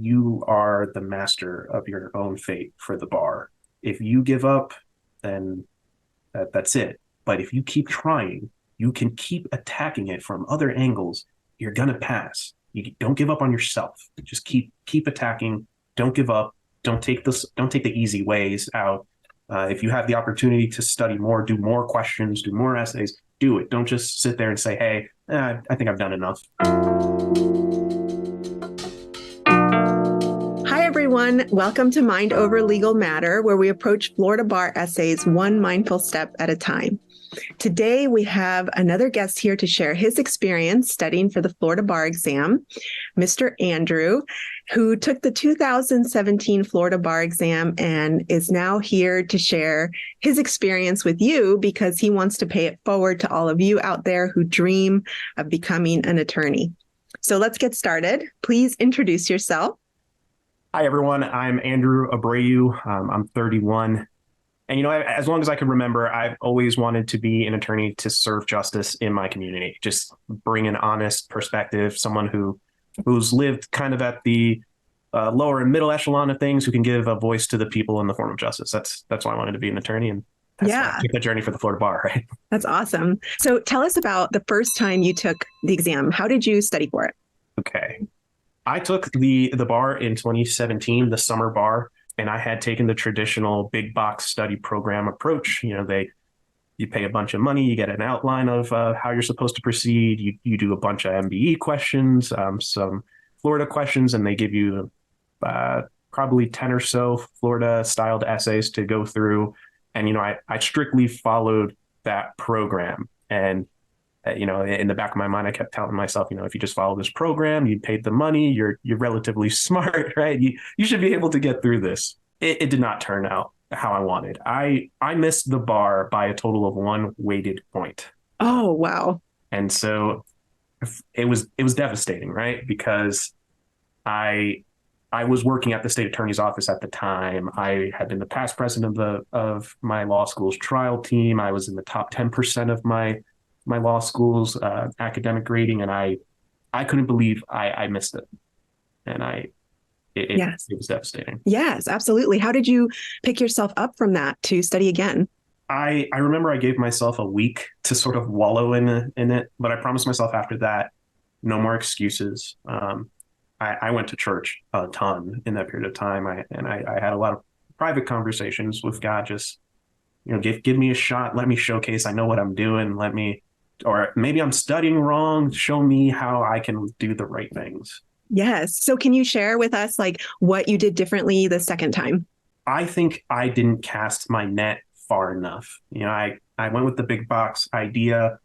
you are the master of your own fate for the bar. If you give up, then that's it. But if you keep trying, you can keep attacking it from other angles. You're gonna pass. You don't give up on yourself. Just keep attacking. Don't give up. Don't take this. Don't take the easy ways out. If you have the opportunity to study more, do more questions, do more essays, do it. Don't just sit there and say, "Hey, I think I've done enough." Hi, everyone. Welcome to Mind Over Legal Matter, where we approach Florida bar essays one mindful step at a time. Today, we have another guest here to share his experience studying for the Florida bar exam, Mr. Andrew, who took the 2017 Florida bar exam and is now here to share his experience with you because he wants to pay it forward to all of you out there who dream of becoming an attorney. So let's get started. Please introduce yourself. Hi, everyone. I'm Andrew Abreu. I'm 31. And, as long as I can remember, I've always wanted to be an attorney to serve justice in my community, just bring an honest perspective, someone who's lived kind of at the lower and middle echelon of things, who can give a voice to the people in the form of justice. That's why I wanted to be an attorney. And that's why I took the journey for the Florida bar, right? That's awesome. So tell us about the first time you took the exam. How did you study for it? Okay. I took the bar in 2017, the summer bar. And I had taken the traditional big box study program approach. You pay a bunch of money, you get an outline of how you're supposed to proceed. You do a bunch of MBE questions, some Florida questions, and they give you probably 10 or so Florida styled essays to go through. And, I strictly followed that program. And, in the back of my mind, I kept telling myself, if you just follow this program, you paid the money, you're relatively smart, right? You should be able to get through this. It did not turn out how I wanted. I missed the bar by a total of one weighted point. Oh, wow. And so it was devastating, right? Because I was working at the state attorney's office at the time. I had been the past president of my law school's trial team. I was in the top 10% of my law school's academic grading, and I couldn't believe I missed it. And it was devastating. Yes, absolutely. How did you pick yourself up from that to study again? I remember I gave myself a week to sort of wallow in it, but I promised myself after that, no more excuses. I went to church a ton in that period of time. I had a lot of private conversations with God, just, give me a shot. Let me showcase. I know what I'm doing. Or maybe I'm studying wrong. Show me how I can do the right things. Yes. So can you share with us what you did differently the second time? I think I didn't cast my net far enough. I went with the big box idea,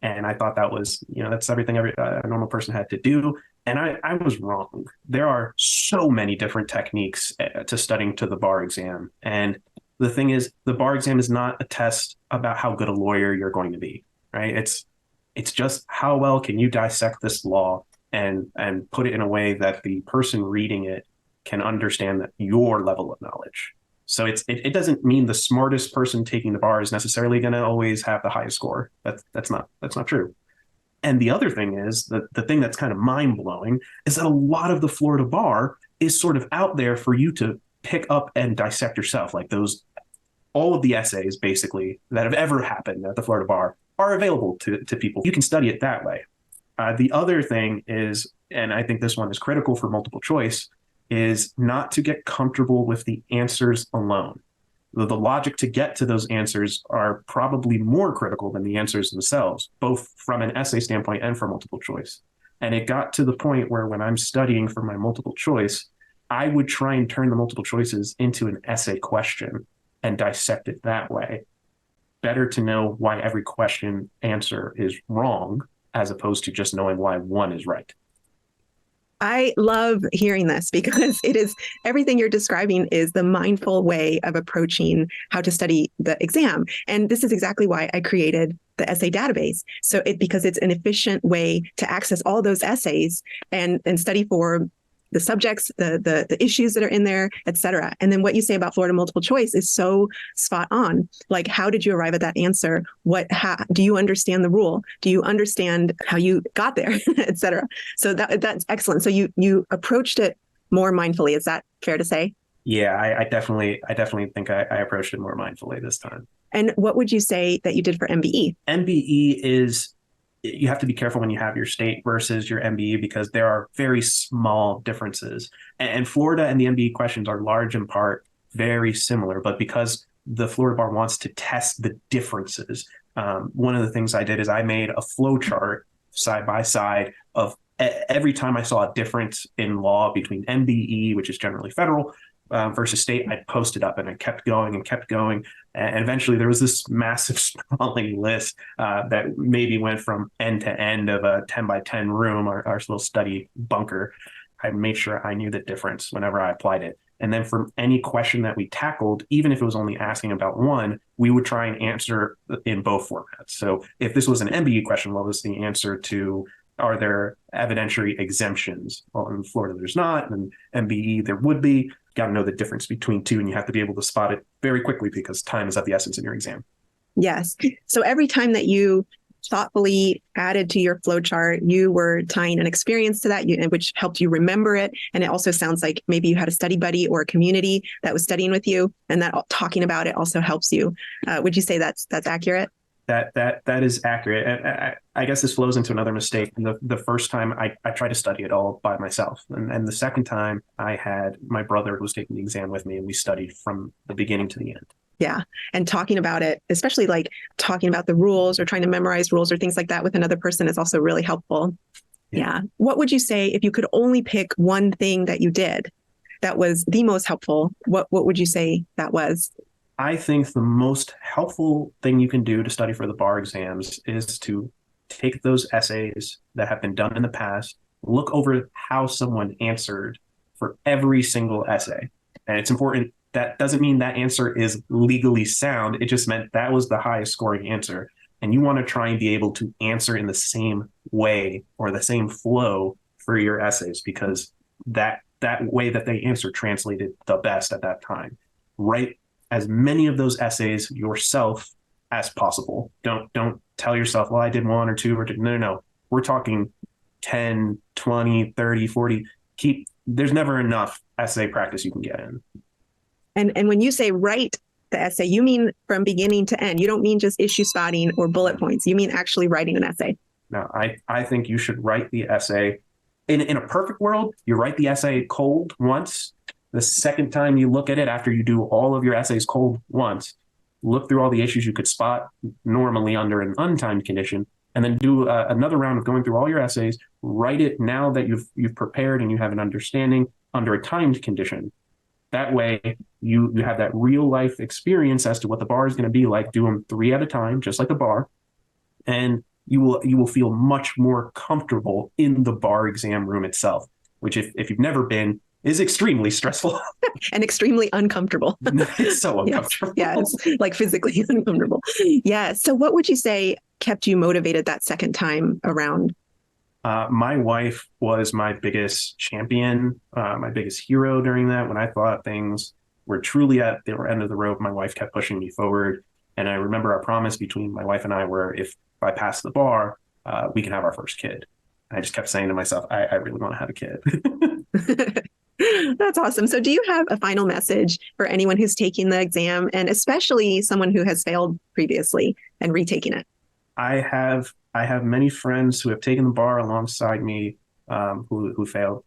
and I thought that was, that's everything a normal person had to do. And I was wrong. There are so many different techniques to studying to the bar exam. And the thing is, the bar exam is not a test about how good a lawyer you're going to be, right? It's just how well can you dissect this law and put it in a way that the person reading it can understand that your level of knowledge. So it doesn't mean the smartest person taking the bar is necessarily going to always have the highest score. That's not true. And the other thing is the thing that's kind of mind blowing is that a lot of the Florida bar is sort of out there for you to pick up and dissect yourself. All of the essays basically that have ever happened at the Florida bar are available to people. You can study it that way. The other thing is, and I think this one is critical for multiple choice, is not to get comfortable with the answers alone. The logic to get to those answers are probably more critical than the answers themselves, both from an essay standpoint and for multiple choice. And it got to the point where when I'm studying for my multiple choice, I would try and turn the multiple choices into an essay question and dissect it that way. Better to know why every question answer is wrong as opposed to just knowing why one is right. I love hearing this because it is everything you're describing is the mindful way of approaching how to study the exam. And this is exactly why I created the essay database. Because it's an efficient way to access all those essays and study for the subjects, the issues that are in there, et cetera. And then what you say about Florida multiple choice is so spot on. How did you arrive at that answer? Do you understand the rule? Do you understand how you got there, et cetera? So that's excellent. So you approached it more mindfully. Is that fair to say? Yeah, I definitely think I approached it more mindfully this time. And what would you say that you did for MBE? MBE is, you have to be careful when you have your state versus your MBE because there are very small differences. And Florida and the MBE questions are large in part very similar, but because the Florida bar wants to test the differences, one of the things I did is I made a flow chart side by side of every time I saw a difference in law between MBE, which is generally federal, versus state, I posted up and I kept going and kept going. And eventually there was this massive sprawling list that maybe went from end to end of a 10 by 10 room, our little study bunker. I made sure I knew the difference whenever I applied it. And then for any question that we tackled, even if it was only asking about one, we would try and answer in both formats. So if this was an MBE question, what was the answer to, are there evidentiary exemptions? Well, in Florida, there's not. And MBE, there would be. Got to know the difference between two, and you have to be able to spot it very quickly because time is of the essence in your exam. Yes. So every time that you thoughtfully added to your flowchart, you were tying an experience to that, which helped you remember it. And it also sounds like maybe you had a study buddy or a community that was studying with you, and that talking about it also helps you. Would you say that's accurate? That is accurate. And I guess this flows into another mistake. The first time I tried to study it all by myself. And the second time I had my brother who was taking the exam with me, and we studied from the beginning to the end. Yeah. And talking about it, especially like talking about the rules or trying to memorize rules or things like that with another person is also really helpful. Yeah. What would you say if you could only pick one thing that you did that was the most helpful? What would you say that was? I think the most helpful thing you can do to study for the bar exams is to take those essays that have been done in the past, look over how someone answered for every single essay. And it's important. That doesn't mean that answer is legally sound. It just meant that was the highest scoring answer. And you want to try and be able to answer in the same way or the same flow for your essays because that way that they answer translated the best at that time. Write as many of those essays yourself as possible. Don't tell yourself, well, I did one or two or two. No. We're talking 10, 20, 30, 40. There's never enough essay practice you can get in. And when you say write the essay, you mean from beginning to end. You don't mean just issue spotting or bullet points. You mean actually writing an essay. No, I think you should write the essay. In a perfect world, you write the essay cold once. The second time you look at it after you do all of your essays cold once, look through all the issues you could spot normally under an untimed condition, and then do another round of going through all your essays, write it now that you've prepared and you have an understanding under a timed condition. That way you have that real life experience as to what the bar is going to be like. Do them 3 at a time, just like the bar. And you will feel much more comfortable in the bar exam room itself, which if you've never been, is extremely stressful. And extremely uncomfortable. It's so uncomfortable. Yes, like physically uncomfortable. Yeah. So what would you say kept you motivated that second time around? My wife was my biggest champion, my biggest hero during that. When I thought things were truly at the end of the rope, my wife kept pushing me forward. And I remember our promise between my wife and I were, if I pass the bar, we can have our first kid. And I just kept saying to myself, I really want to have a kid. That's awesome. So do you have a final message for anyone who's taking the exam, and especially someone who has failed previously and retaking it? I have many friends who have taken the bar alongside me, who failed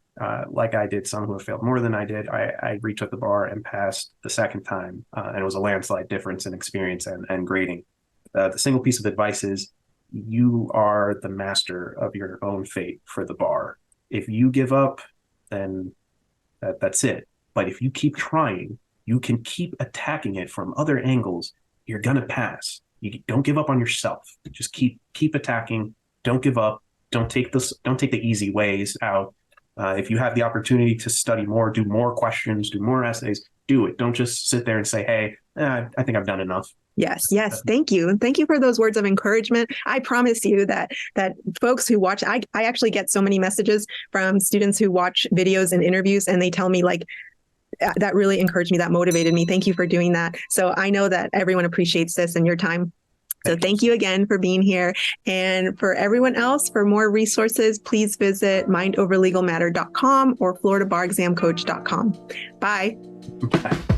like I did, some who have failed more than I did. I retook the bar and passed the second time, and it was a landslide difference in experience and grading. The single piece of advice is you are the master of your own fate for the bar. If you give up, then that's it. But if you keep trying, you can keep attacking it from other angles. You're going to pass. You don't give up on yourself. Just keep attacking. Don't give up. Don't take the easy ways out. If you have the opportunity to study more, do more questions, do more essays, do it. Don't just sit there and say, hey, I think I've done enough. Yes. Thank you. Thank you for those words of encouragement. I promise you that folks who watch, I actually get so many messages from students who watch videos and interviews, and they tell me like, that really encouraged me, that motivated me. Thank you for doing that. So I know that everyone appreciates this and your time. So thank you again for being here. And for everyone else, for more resources, please visit mindoverlegalmatter.com or floridabarexamcoach.com. Bye. Bye.